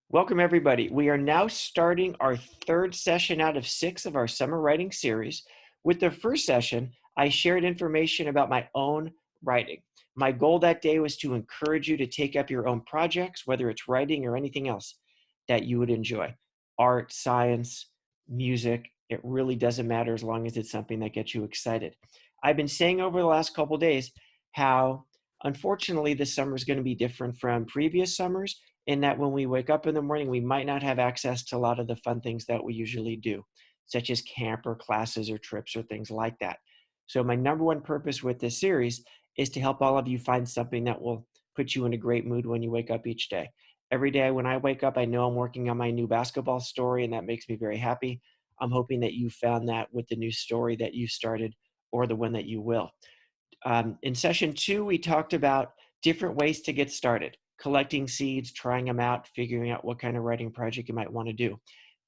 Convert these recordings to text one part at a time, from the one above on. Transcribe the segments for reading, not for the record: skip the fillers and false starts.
Welcome, everybody. We are now starting our third session out of 6 of our summer writing series. With the first session, I shared information about my own writing. My goal that day was to encourage you to take up your own projects, whether it's writing or anything else that you would enjoy. Art, science, music, it really doesn't matter as long as it's something that gets you excited. I've been saying over the last couple of days how, unfortunately, this summer is going to be different from previous summers in that when we wake up in the morning, we might not have access to a lot of the fun things that we usually do, such as camp or classes or trips or things like that. So my number one purpose with this series is to help all of you find something that will put you in a great mood when you wake up each day. Every day when I wake up, I know I'm working on my new basketball story, and that makes me very happy. I'm hoping that you found that with the new story that you started or the one that you will. In session 2, we talked about different ways to get started, collecting seeds, trying them out, figuring out what kind of writing project you might want to do.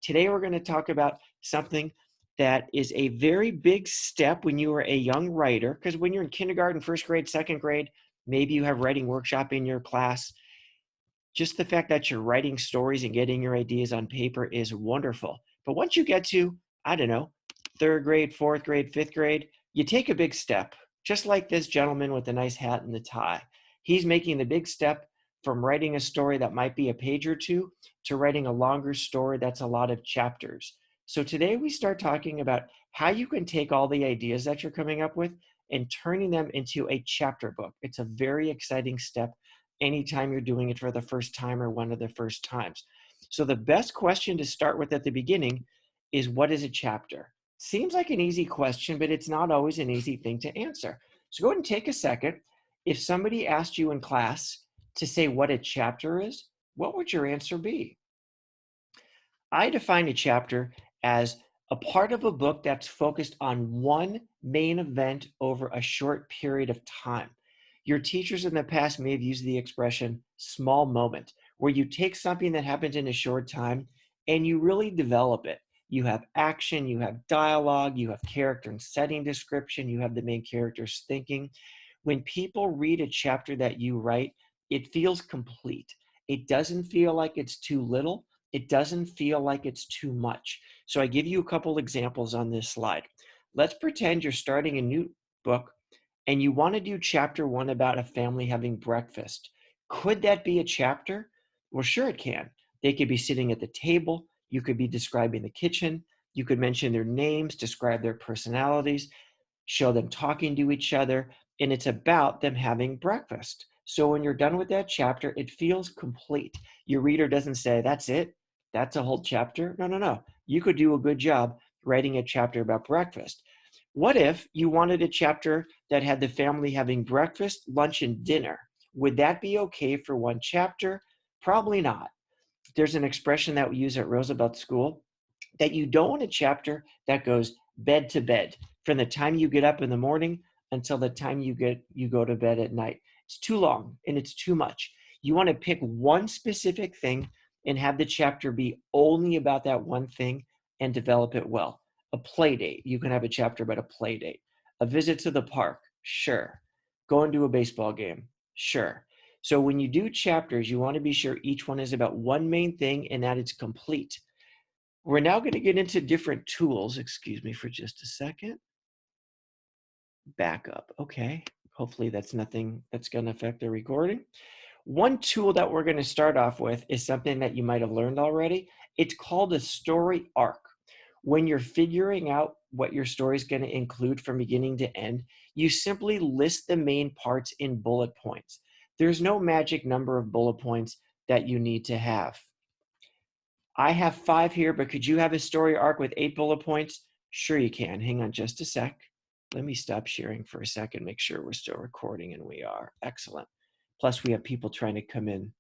Today, we're going to talk about something that is a very big step when you are a young writer, because when you're in kindergarten, first grade, second grade, maybe you have writing workshop in your class. Just the fact that you're writing stories and getting your ideas on paper is wonderful. But once you get to, I don't know, third grade, fourth grade, fifth grade, you take a big step, just like this gentleman with the nice hat and the tie. He's making the big step from writing a story that might be a page or two to writing a longer story that's a lot of chapters. So today we start talking about how you can take all the ideas that you're coming up with and turning them into a chapter book. It's a very exciting step anytime you're doing it for the first time or one of the first times. So the best question to start with at the beginning is, what is a chapter? Seems like an easy question, but it's not always an easy thing to answer. So go ahead and take a second. If somebody asked you in class to say what a chapter is, what would your answer be? I define a chapter as a part of a book that's focused on one main event over a short period of time. Your teachers in the past may have used the expression small moment, where you take something that happened in a short time and you really develop it. You have action, you have dialogue, you have character and setting description, you have the main characters thinking. When people read a chapter that you write, it feels complete. It doesn't feel like it's too little. It doesn't feel like it's too much. So I give you a couple examples on this slide. Let's pretend you're starting a new book and you want to do chapter 1 about a family having breakfast. Could that be a chapter? Well, sure it can. They could be sitting at the table. You could be describing the kitchen. You could mention their names, describe their personalities, show them talking to each other, and it's about them having breakfast. So when you're done with that chapter, it feels complete. Your reader doesn't say, that's it, that's a whole chapter. No, no, no. You could do a good job writing a chapter about breakfast. What if you wanted a chapter that had the family having breakfast, lunch, and dinner? Would that be okay for one chapter? Probably not. There's an expression that we use at Roosevelt School that you don't want a chapter that goes bed to bed from the time you get up in the morning until the time you go to bed at night. It's too long and it's too much. You want to pick one specific thing and have the chapter be only about that one thing and develop it well. A play date. You can have a chapter about a play date. A visit to the park. Sure. Going to a baseball game. Sure. So when you do chapters, you want to be sure each one is about one main thing and that it's complete. We're now going to get into different tools. Excuse me for just a second. Backup. Okay. Hopefully that's nothing that's going to affect the recording. One tool that we're going to start off with is something that you might have learned already. It's called a story arc. When you're figuring out what your story is going to include from beginning to end, you simply list the main parts in bullet points. There's no magic number of bullet points that you need to have. I have 5 here, but could you have a story arc with 8 bullet points? Sure you can. Hang on just a sec. Let me stop sharing for a second, make sure we're still recording, and we are. Excellent. Plus, we have people trying to come in.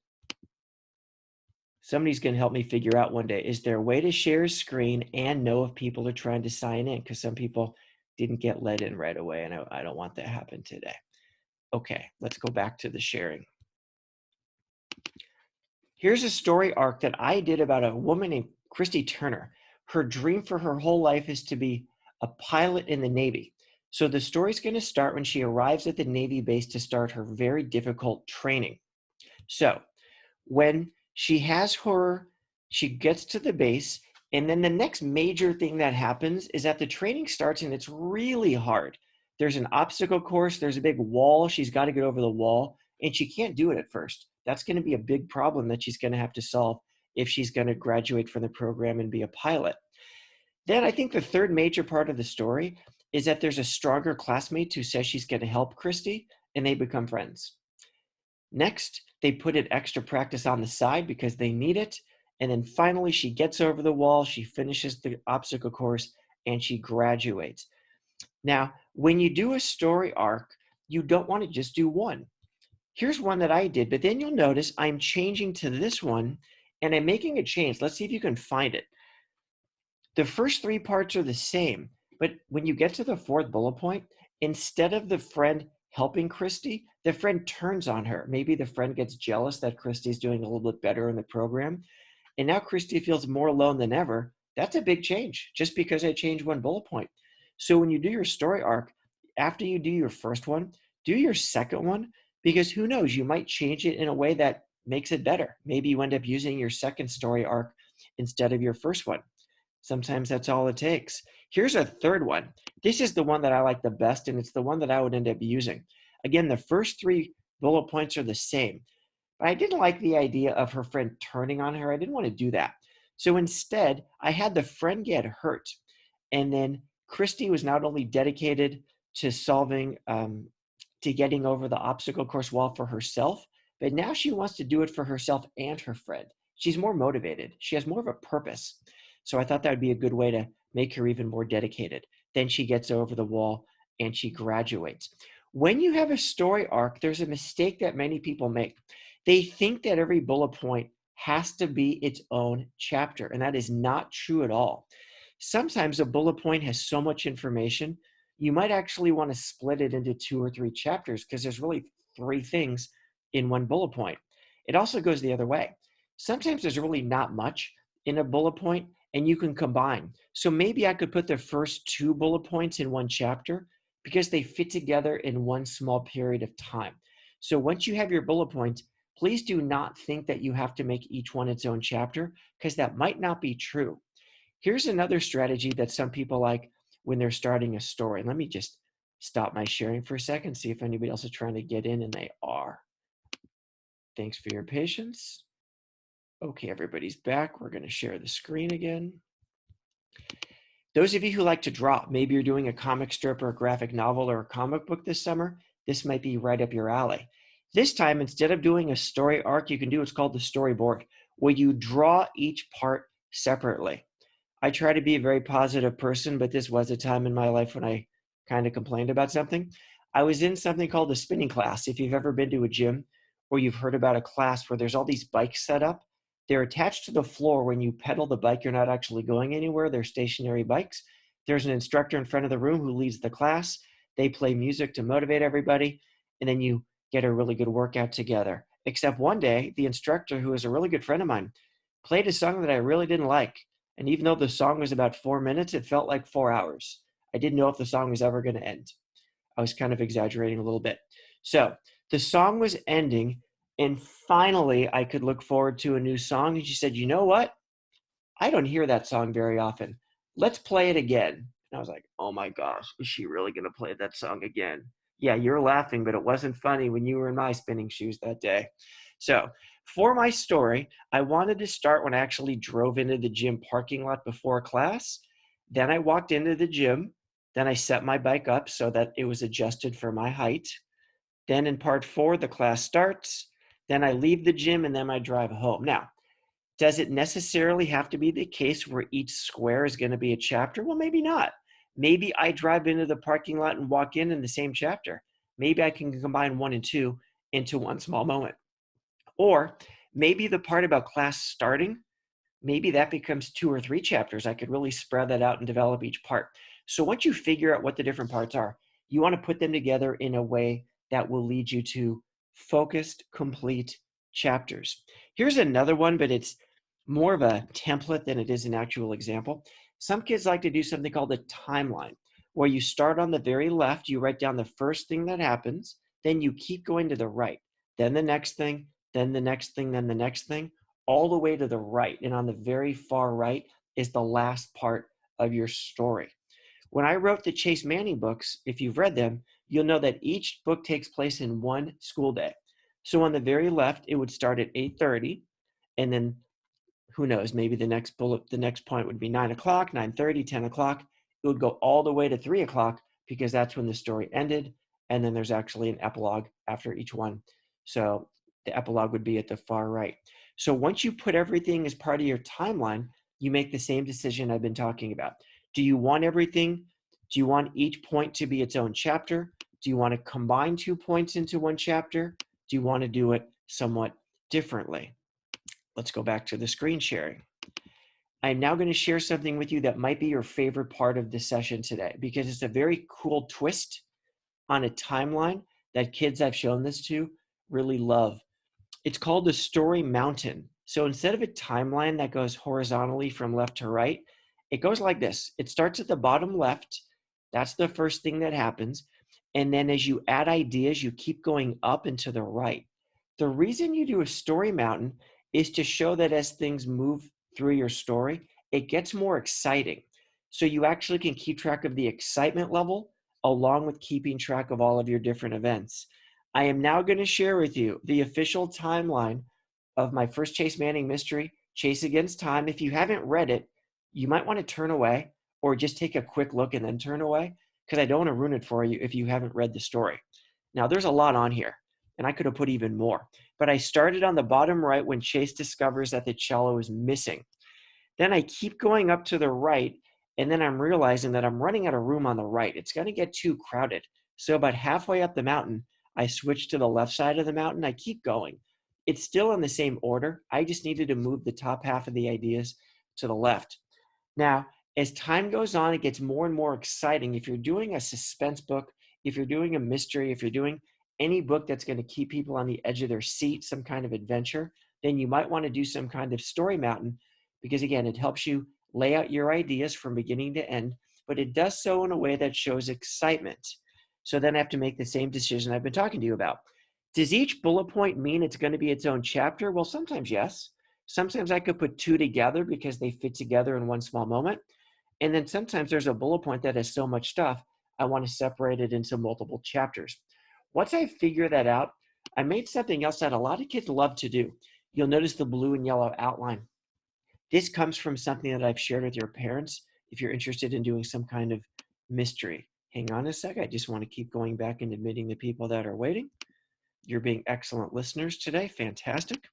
Somebody's going to help me figure out one day, is there a way to share a screen and know if people are trying to sign in? Because some people didn't get let in right away, and I don't want that to happen today. Okay, let's go back to the sharing. Here's a story arc that I did about a woman named Christy Turner. Her dream for her whole life is to be a pilot in the Navy. So the story's going to start when she arrives at the Navy base to start her very difficult training. So when She has her, she gets to the base, and then the next major thing that happens is that the training starts and it's really hard. There's an obstacle course, there's a big wall, she's got to get over the wall, and she can't do it at first. That's going to be a big problem that she's going to have to solve if she's going to graduate from the program and be a pilot. Then I think the third major part of the story is that there's a stronger classmate who says she's going to help Christy, and they become friends. Next, they put in extra practice on the side because they need it. And then finally, she gets over the wall, she finishes the obstacle course, and she graduates. Now, when you do a story arc, you don't want to just do one. Here's one that I did, but then you'll notice I'm changing to this one, and I'm making a change. Let's see if you can find it. The first three parts are the same, but when you get to the fourth bullet point, instead of the friend helping Christy, the friend turns on her. Maybe the friend gets jealous that Christy's doing a little bit better in the program, and now Christy feels more alone than ever. That's a big change just because I changed one bullet point. So when you do your story arc, after you do your first one, do your second one, because who knows, you might change it in a way that makes it better. Maybe you end up using your second story arc instead of your first one. Sometimes that's all it takes. Here's a third one. This is the one that I like the best, and it's the one that I would end up using. Again, the first three bullet points are the same, but I didn't like the idea of her friend turning on her. I didn't want to do that. So instead, I had the friend get hurt, and then Christy was not only dedicated to solving, to getting over the obstacle course wall for herself, but now she wants to do it for herself and her friend. She's more motivated. She has more of a purpose. So I thought that would be a good way to make her even more dedicated. Then she gets over the wall and she graduates. When you have a story arc, there's a mistake that many people make. They think that every bullet point has to be its own chapter, and that is not true at all. Sometimes a bullet point has so much information, you might actually want to split it into 2 or 3 chapters because there's really 3 things in one bullet point. It also goes the other way. Sometimes there's really not much in a bullet point, and you can combine. So maybe I could put the first 2 bullet points in one chapter because they fit together in one small period of time. So once you have your bullet points, please do not think that you have to make each one its own chapter, because that might not be true. Here's another strategy that some people like when they're starting a story. Let me just stop my sharing for a second, see if anybody else is trying to get in, and they are. Thanks for your patience. Okay, everybody's back. We're going to share the screen again. Those of you who like to draw, maybe you're doing a comic strip or a graphic novel or a comic book this summer, this might be right up your alley. This time, instead of doing a story arc, you can do what's called the storyboard, where you draw each part separately. I try to be a very positive person, but this was a time in my life when I kind of complained about something. I was in something called the spinning class. If you've ever been to a gym or you've heard about a class where there's all these bikes set up, they're attached to the floor. When you pedal the bike, you're not actually going anywhere. They're stationary bikes. There's an instructor in front of the room who leads the class. They play music to motivate everybody, and then you get a really good workout together. Except one day, the instructor, who is a really good friend of mine, played a song that I really didn't like. And even though the song was about 4 minutes, it felt like 4 hours. I didn't know if the song was ever going to end. I was kind of exaggerating a little bit. So the song was ending, and finally I could look forward to a new song. And she said, you know what? I don't hear that song very often. Let's play it again. And I was like, oh my gosh, is she really going to play that song again? Yeah, you're laughing, but it wasn't funny when you were in my spinning shoes that day. So for my story, I wanted to start when I actually drove into the gym parking lot before class. Then I walked into the gym. Then I set my bike up so that it was adjusted for my height. Then in part 4, the class starts. Then I leave the gym, and then I drive home. Now, does it necessarily have to be the case where each square is going to be a chapter? Well, maybe not. Maybe I drive into the parking lot and walk in the same chapter. Maybe I can combine 1 and 2 into one small moment. Or maybe the part about class starting, maybe that becomes 2 or 3 chapters. I could really spread that out and develop each part. So once you figure out what the different parts are, you want to put them together in a way that will lead you to focused, complete chapters. Here's another one, but it's more of a template than it is an actual example. Some kids like to do something called a timeline, where you start on the very left, you write down the first thing that happens, then you keep going to the right, then the next thing, then the next thing, then the next thing, all the way to the right. And on the very far right is the last part of your story. When I wrote the Chase Manning books, if you've read them, you'll know that each book takes place in one school day. So on the very left, it would start at 8:30, and then who knows, maybe the next point would be 9 o'clock, 9:30, 10 o'clock. It would go all the way to 3 o'clock because that's when the story ended. And then there's actually an epilogue after each one. So the epilogue would be at the far right. So once you put everything as part of your timeline, you make the same decision I've been talking about. Do you want everything? Do you want each point to be its own chapter? Do you want to combine 2 points into one chapter? Do you want to do it somewhat differently? Let's go back to the screen sharing. I'm now going to share something with you that might be your favorite part of this session today, because it's a very cool twist on a timeline that kids I've shown this to really love. It's called the story mountain. So instead of a timeline that goes horizontally from left to right, it goes like this. It starts at the bottom left. That's the first thing that happens. And then as you add ideas, you keep going up and to the right. The reason you do a story mountain is to show that as things move through your story, it gets more exciting. So you actually can keep track of the excitement level along with keeping track of all of your different events. I am now going to share with you the official timeline of my first Chase Manning mystery, Chase Against Time. If you haven't read it, you might want to turn away or just take a quick look and then turn away, because I don't want to ruin it for you if you haven't read the story. Now, there's a lot on here, and I could have put even more. But I started on the bottom right when Chase discovers that the cello is missing. Then I keep going up to the right, and then I'm realizing that I'm running out of room on the right. It's going to get too crowded. So about halfway up the mountain, I switch to the left side of the mountain. I keep going. It's still in the same order. I just needed to move the top half of the ideas to the left. Now, as time goes on, it gets more and more exciting. If you're doing a suspense book, if you're doing a mystery, if you're doing any book that's going to keep people on the edge of their seat, some kind of adventure, then you might want to do some kind of story mountain, because again, it helps you lay out your ideas from beginning to end, but it does so in a way that shows excitement. So then I have to make the same decision I've been talking to you about. Does each bullet point mean it's going to be its own chapter? Well, sometimes yes. Sometimes I could put 2 together because they fit together in one small moment. And then sometimes there's a bullet point that has so much stuff, I want to separate it into multiple chapters. Once I figure that out, I made something else that a lot of kids love to do. You'll notice the blue and yellow outline. This comes from something that I've shared with your parents if you're interested in doing some kind of mystery. Hang on a sec. I just want to keep going back and admitting the people that are waiting. You're being excellent listeners today. Fantastic.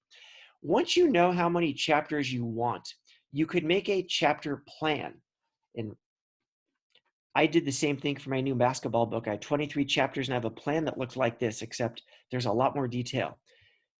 Once you know how many chapters you want, you could make a chapter plan. And I did the same thing for my new basketball book. I had 23 chapters and I have a plan that looks like this, except there's a lot more detail.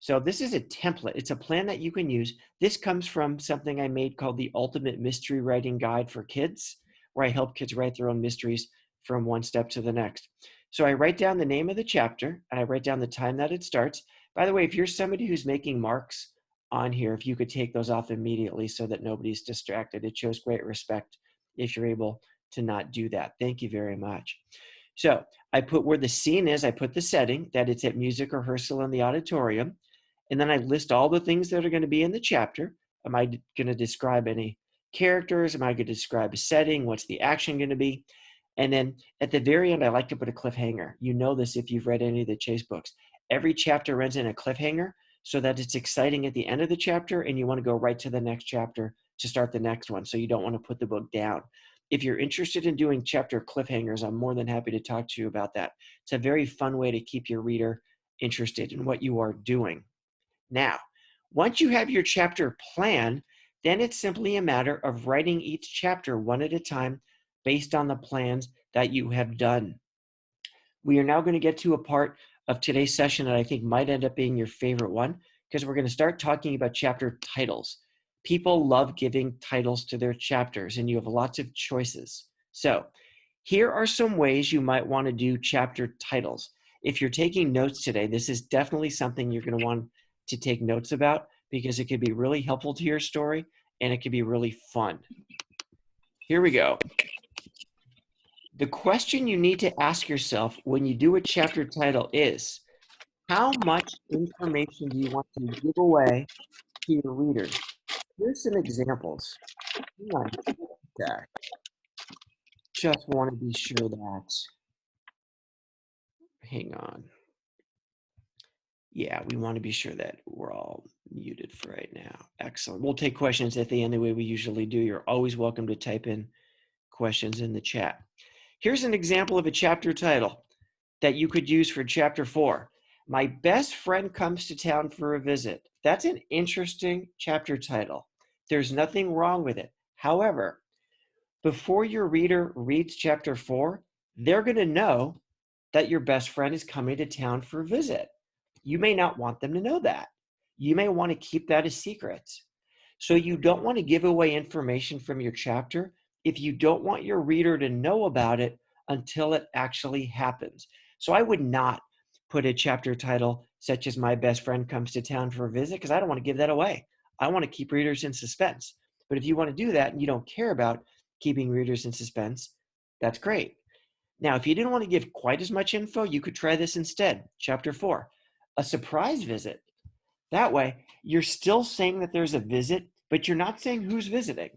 So this is a template. It's a plan that you can use. This comes from something I made called the Ultimate Mystery Writing Guide for Kids, where I help kids write their own mysteries from one step to the next. So I write down the name of the chapter and I write down the time that it starts. By the way, if you're somebody who's making marks on here, if you could take those off immediately so that nobody's distracted, it shows great respect if you're able to not do that. Thank you very much. So I put where the scene is, I put the setting, that it's at music rehearsal in the auditorium. And then I list all the things that are going to be in the chapter. Am I going to describe any characters? Am I going to describe a setting? What's the action going to be? And then at the very end, I like to put a cliffhanger. You know this if you've read any of the Chase books. Every chapter ends in a cliffhanger so that it's exciting at the end of the chapter and you want to go right to the next chapter to start the next one. So you don't want to put the book down. If you're interested in doing chapter cliffhangers, I'm more than happy to talk to you about that. It's a very fun way to keep your reader interested in what you are doing. Now, once you have your chapter plan, then it's simply a matter of writing each chapter one at a time based on the plans that you have done. We are now going to get to a part of today's session that I think might end up being your favorite one, because we're going to start talking about chapter titles. People love giving titles to their chapters, and you have lots of choices. So here are some ways you might want to do chapter titles. If you're taking notes today, this is definitely something you're going to want to take notes about, because it could be really helpful to your story and it could be really fun. Here we go. The question you need to ask yourself when you do a chapter title is, how much information do you want to give away to your reader. Here's some examples. Hang on just a sec. Just want to be sure that, hang on. Yeah, we want to be sure that we're all muted for right now. Excellent. We'll take questions at the end the way we usually do. You're always welcome to type in questions in the chat. Here's an example of a chapter title that you could use for chapter 4. My best friend comes to town for a visit. That's an interesting chapter title. There's nothing wrong with it. However, before your reader reads chapter 4, they're going to know that your best friend is coming to town for a visit. You may not want them to know that. You may want to keep that a secret. So you don't want to give away information from your chapter if you don't want your reader to know about it until it actually happens. So I would not put a chapter title such as My Best Friend Comes to Town for a Visit, because I don't want to give that away. I want to keep readers in suspense. But if you want to do that and you don't care about keeping readers in suspense, that's great. Now, if you didn't want to give quite as much info, you could try this instead. Chapter 4, a surprise visit. That way, you're still saying that there's a visit, but you're not saying who's visiting.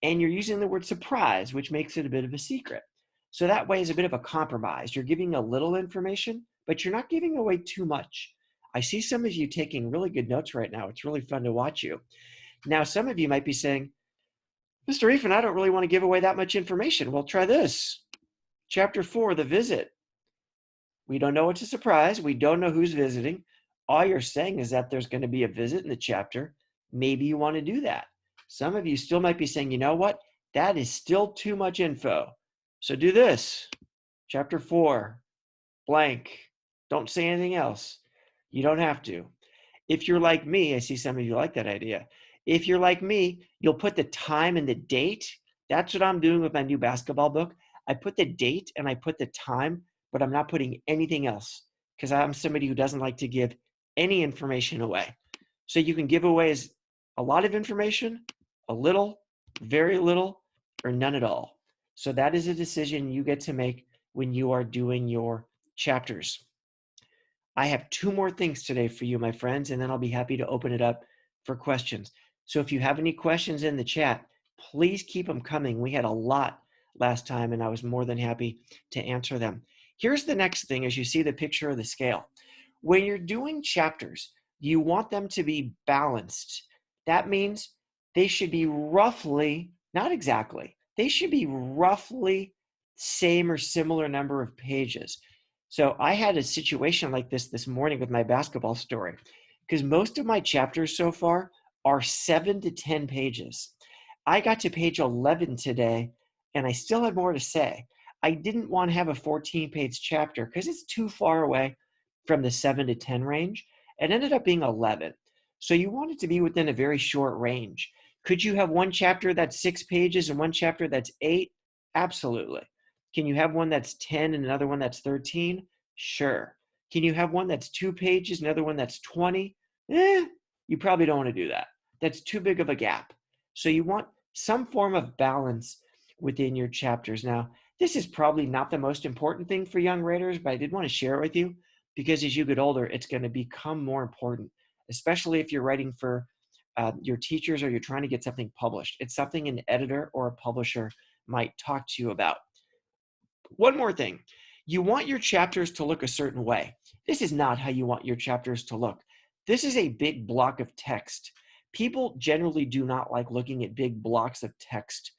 And you're using the word surprise, which makes it a bit of a secret. So that way is a bit of a compromise. You're giving a little information, but you're not giving away too much. I see some of you taking really good notes right now. It's really fun to watch you. Now, some of you might be saying, Mr. Reifman, I don't really want to give away that much information. Well, try this. Chapter 4, the visit. We don't know it's a surprise. We don't know who's visiting. All you're saying is that there's going to be a visit in the chapter. Maybe you want to do that. Some of you still might be saying, you know what? That is still too much info. So do this. Chapter 4, blank. Don't say anything else. You don't have to. If you're like me, I see some of you like that idea. If you're like me, you'll put the time and the date. That's what I'm doing with my new basketball book. I put the date and I put the time, but I'm not putting anything else because I'm somebody who doesn't like to give any information away. So you can give away as a lot of information, a little, very little, or none at all. So that is a decision you get to make when you are doing your chapters. I have 2 more things today for you, my friends, and then I'll be happy to open it up for questions. So if you have any questions in the chat, please keep them coming. We had a lot last time, and I was more than happy to answer them. Here's the next thing as you see the picture of the scale. When you're doing chapters, you want them to be balanced. That means they should be roughly, not exactly, they should be roughly same or similar number of pages. So I had a situation like this morning with my basketball story, because most of my chapters so far are 7 to 10 pages. I got to page 11 today, and I still had more to say. I didn't want to have a 14-page chapter because it's too far away from the 7 to 10 range. It ended up being 11. So you want it to be within a very short range. Could you have one chapter that's 6 pages and one chapter that's 8? Absolutely. Can you have one that's 10 and another one that's 13? Sure. Can you have one that's 2 pages, another one that's 20? You probably don't want to do that. That's too big of a gap. So you want some form of balance within your chapters. Now, this is probably not the most important thing for young writers, but I did want to share it with you because as you get older, it's going to become more important, especially if you're writing for your teachers or you're trying to get something published. It's something an editor or a publisher might talk to you about. One more thing. You want your chapters to look a certain way. This is not how you want your chapters to look. This is a big block of text. People generally do not like looking at big blocks of text.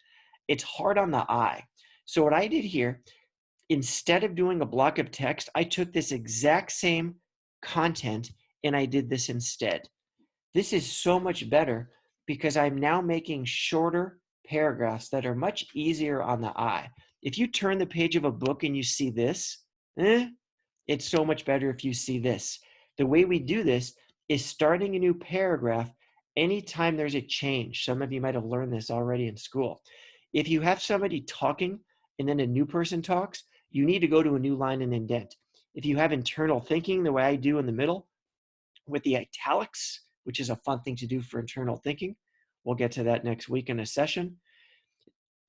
It's hard on the eye. So what I did here, instead of doing a block of text, I took this exact same content and I did this instead. This is so much better because I'm now making shorter paragraphs that are much easier on the eye. If you turn the page of a book and you see this, it's so much better if you see this. The way we do this is starting a new paragraph anytime there's a change. Some of you might have learned this already in school. If you have somebody talking and then a new person talks, you need to go to a new line and indent. If you have internal thinking the way I do in the middle with the italics, which is a fun thing to do for internal thinking, we'll get to that next week in a session,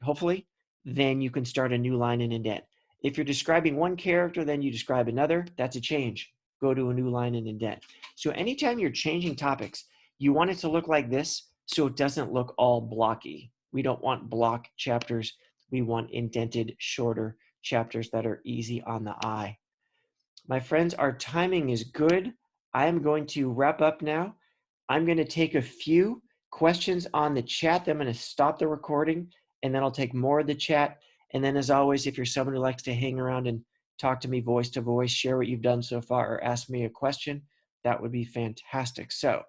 hopefully, then you can start a new line and indent. If you're describing one character, then you describe another, that's a change. Go to a new line and indent. So anytime you're changing topics, You want it to look like this so it doesn't look all blocky. We don't want block chapters. We want indented, shorter chapters that are easy on the eye. My friends, our timing is good. I am going to wrap up now. I'm going to take a few questions on the chat. Then I'm going to stop the recording, and then I'll take more of the chat. And then, as always, if you're someone who likes to hang around and talk to me voice to voice, share what you've done so far, or ask me a question, that would be fantastic. So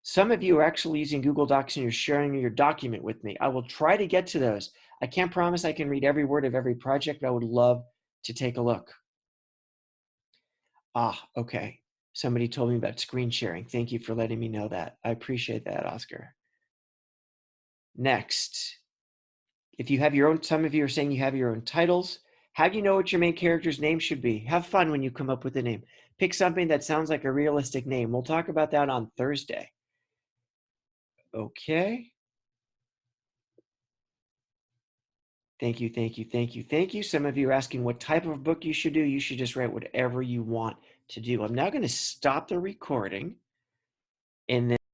some of you are actually using Google Docs and you're sharing your document with me. I will try to get to those. I can't promise I can read every word of every project, but I would love to take a look. Okay. Somebody told me about screen sharing. Thank you for letting me know that. I appreciate that, Oscar. Next, if you have your own, some of you are saying you have your own titles. How do you know what your main character's name should be? Have fun when you come up with a name. Pick something that sounds like a realistic name. We'll talk about that on Thursday. Okay. Thank you, thank you, thank you, thank you. Some of you are asking what type of book you should do. You should just write whatever you want to do. I'm now going to stop the recording and then